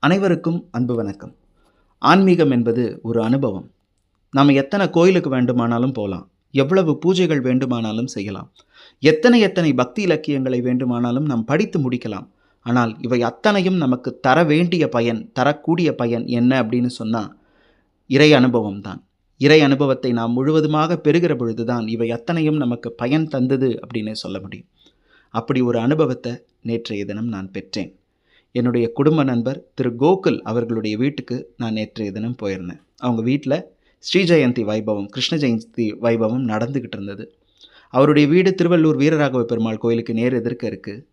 அனைவருக்கும் அன்பு வணக்கம். ஆன்மீகம் என்பது ஒரு அனுபவம். நாம் எத்தனை கோயிலுக்கு வேண்டுமானாலும் போகலாம், எவ்வளவு பூஜைகள் வேண்டுமானாலும் செய்யலாம், எத்தனை பக்தி இலக்கியங்களை வேண்டுமானாலும் நாம் படித்து முடிக்கலாம். ஆனால் இவை அத்தனையும் நமக்கு தர வேண்டிய பயன், தரக்கூடிய பயன் என்ன அப்படின்னு சொன்னால் இறை அனுபவம் தான். இறை அனுபவத்தை நாம் முழுவதுமாக பெறுகிற பொழுது தான் இவை அத்தனையும் நமக்கு பயன் தந்தது அப்படின்னு சொல்ல முடியும். அப்படி ஒரு அனுபவத்தை நேற்றைய தினம் நான் பெற்றேன். என்னுடைய குடும்ப நண்பர் திரு கோகுல் அவர்களுடைய வீட்டுக்கு நான் நேற்றைய தினம் போயிருந்தேன். அவங்க வீட்டில் ஸ்ரீ ஜெயந்தி வைபவம், கிருஷ்ண ஜெயந்தி வைபவம் நடந்துக்கிட்டு இருந்தது. அவருடைய வீடு திருவள்ளூர் வீரராகவ பெருமாள் கோயிலுக்கு நேர் எதிர்க்க இருக்குது.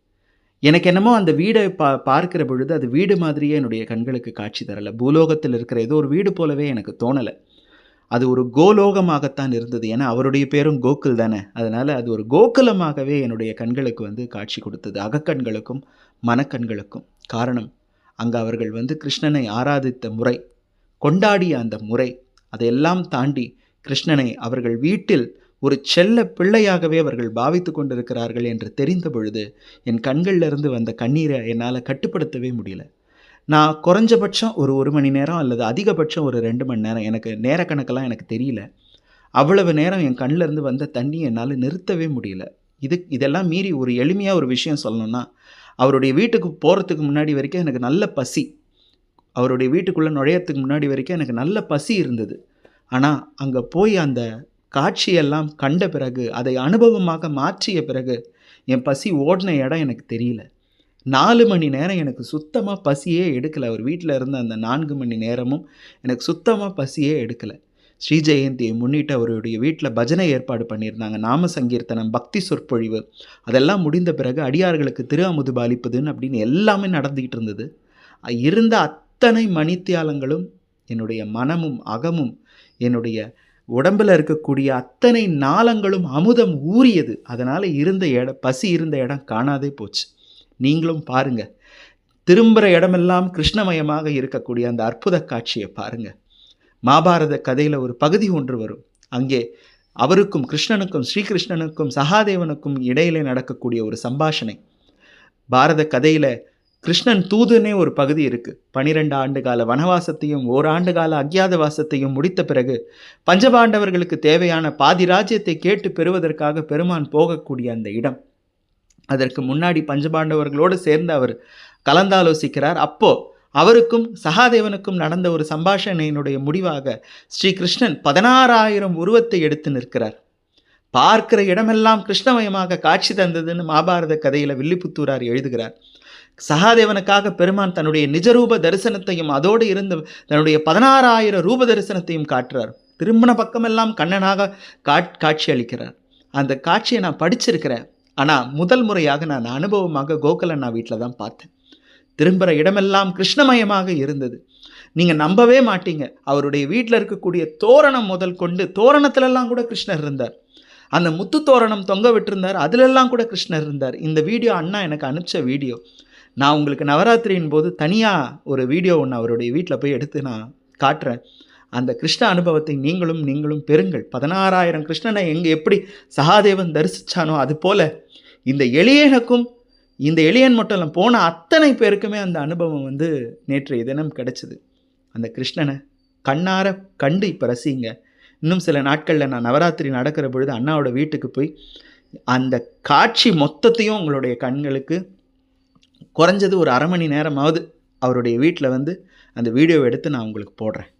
எனக்கு என்னமோ அந்த வீடை பார்க்கிற பொழுது அது வீடு மாதிரியே என்னுடைய கண்களுக்கு காட்சி தரலை. பூலோகத்தில் இருக்கிற ஏதோ ஒரு வீடு போலவே எனக்கு தோணலை. அது ஒரு கோலோகமாகத்தான் இருந்தது. ஏன்னா அவருடைய பேரும் கோகுல் தானே, அதனால் அது ஒரு கோகுலமாகவே என்னுடைய கண்களுக்கு காட்சி கொடுத்தது, அகக்கண்களுக்கும் மனக்கண்களுக்கும். காரணம், அங்கே அவர்கள் கிருஷ்ணனை ஆராதித்த முறை, கொண்டாடிய அந்த முறை, அதையெல்லாம் தாண்டி கிருஷ்ணனை அவர்கள் வீட்டில் ஒரு செல்ல பிள்ளையாகவே அவர்கள் பாவித்து கொண்டிருக்கிறார்கள் என்று தெரிந்த பொழுது என் கண்களிலிருந்து வந்த கண்ணீரை என்னால் கட்டுப்படுத்தவே முடியல. நான் குறைஞ்சபட்சம் ஒரு மணி நேரம் அல்லது அதிகபட்சம் ஒரு 2 மணி நேரம், எனக்கு நேரக்கணக்கெல்லாம் எனக்கு தெரியல, அவ்வளவு நேரம் என் கண்ணிலேருந்து வந்த தண்ணி என்னால் நிறுத்தவே முடியல. இதெல்லாம் மீறி ஒரு எளிமையாக ஒரு விஷயம் சொல்லணும்னா, அவருடைய வீட்டுக்கு போகிறதுக்கு முன்னாடி வரைக்கும் எனக்கு நல்ல பசி, அவருடைய வீட்டுக்குள்ளே நுழையத்துக்கு முன்னாடி வரைக்கும் எனக்கு நல்ல பசி இருந்தது. ஆனால் அங்கே போய் அந்த காட்சியெல்லாம் கண்ட பிறகு, அதை அனுபவமாக மாற்றிய பிறகு என் பசி ஓடின இடம் எனக்கு தெரியல. 4 மணி நேரம் எனக்கு சுத்தமாக பசியே எடுக்கலை. அவர் வீட்டில் இருந்த அந்த 4 மணி நேரமும் எனக்கு சுத்தமாக பசியே எடுக்கலை. ஸ்ரீ ஜெயந்தியை முன்னிட்டு அவருடைய வீட்டில் பஜனை ஏற்பாடு பண்ணியிருந்தாங்க, நாம சங்கீர்த்தனம், பக்தி சொற்பொழிவு, அதெல்லாம் முடிந்த பிறகு அடியார்களுக்கு திரு அமுது பாலிப்பதுன்னு அப்படின்னு எல்லாமே நடந்துக்கிட்டு இருந்தது. இருந்த அத்தனை மணித்தியாலங்களும் என்னுடைய மனமும் அகமும் என்னுடைய உடம்பில் இருக்கக்கூடிய அத்தனை நாளங்களும் அமுதம் ஊறியது. அதனால் பசி இருந்த இடம் காணாதே போச்சு. நீங்களும் பாருங்கள், திரும்புகிற இடமெல்லாம் கிருஷ்ணமயமாக இருக்கக்கூடிய அந்த அற்புத காட்சியை பாருங்கள். மகாபாரத கதையில் ஒரு பகுதி ஒன்று வரும். அங்கே அவருக்கும் கிருஷ்ணனுக்கும், ஸ்ரீகிருஷ்ணனுக்கும் சகாதேவனுக்கும் இடையிலே நடக்கக்கூடிய ஒரு சம்பாஷணை. பாரத கதையில் கிருஷ்ணன் தூதுன்னே ஒரு பகுதி இருக்குது. 12 ஆண்டு கால வனவாசத்தையும் 1 ஆண்டு கால அக்ஞாதவாசத்தையும் முடித்த பிறகு பஞ்சபாண்டவர்களுக்கு தேவையான பாதி ராஜ்யத்தை கேட்டு பெறுவதற்காக பெருமான் போகக்கூடிய அந்த இடம். அதற்கு முன்னாடி பஞ்சபாண்டவர்களோடு சேர்ந்து அவர் கலந்தாலோசிக்கிறார். அப்போது அவருக்கும் சகாதேவனுக்கும் நடந்த ஒரு சம்பாஷணையினுடைய முடிவாக ஸ்ரீகிருஷ்ணன் 16,000 உருவத்தை எடுத்து நிற்கிறார். பார்க்கிற இடமெல்லாம் கிருஷ்ணமயமாக காட்சி தந்ததுன்னு மகாபாரத கதையில் வில்லிபுத்தூரார் எழுதுகிறார். சகாதேவனுக்காக பெருமான் தன்னுடைய நிஜரூப தரிசனத்தையும் அதோடு இருந்து தன்னுடைய 16,000 ரூப தரிசனத்தையும் காட்டுறார். திரும்பின பக்கமெல்லாம் கண்ணனாக காட்சி அளிக்கிறார். அந்த காட்சியை நான் படிச்சிருக்கிறேன். ஆனால் முதல் முறையாக நான் அனுபவமாக கோகுலண்ணா வீட்டில் தான் பார்த்தேன். திரும்புகிற இடமெல்லாம் கிருஷ்ணமயமாக இருந்தது. நீங்கள் நம்பவே மாட்டீங்க, அவருடைய வீட்டில் இருக்கக்கூடிய தோரணம் முதல் கொண்டு, தோரணத்திலெல்லாம் கூட கிருஷ்ணர் இருந்தார். அந்த முத்து தோரணம் தொங்க விட்டிருந்தார், அதிலெல்லாம் கூட கிருஷ்ணர் இருந்தார். இந்த வீடியோ அண்ணா எனக்கு அனுப்பிச்ச வீடியோ. நான் உங்களுக்கு நவராத்திரியின் போது தனியாக ஒரு வீடியோ ஒன்று அவருடைய வீட்டில் போய் எடுத்து நான் காட்டுறேன். அந்த கிருஷ்ண அனுபவத்தை நீங்களும் பெறுங்கள். 16,000 கிருஷ்ணனை எப்படி சகாதேவன் தரிசித்தானோ அதுபோல் இந்த எளியனுக்கும், இந்த எளியன் மட்டும் இல்லை, போன அத்தனை பேருக்குமே அந்த அனுபவம் நேற்றைய தினம் கிடைச்சிது. அந்த கிருஷ்ணனை கண்ணார கண்டு இப்போ ரசிங்க. இன்னும் சில நாட்களில் நான் நவராத்திரி நடக்கிற பொழுது அண்ணாவோட வீட்டுக்கு போய் அந்த காட்சி மொத்தத்தையும் உங்களுடைய கண்களுக்கு குறைஞ்சது ஒரு 1/2 மணி நேரமாவது அவருடைய வீட்டில் அந்த வீடியோவை எடுத்து நான் உங்களுக்கு போடுறேன்.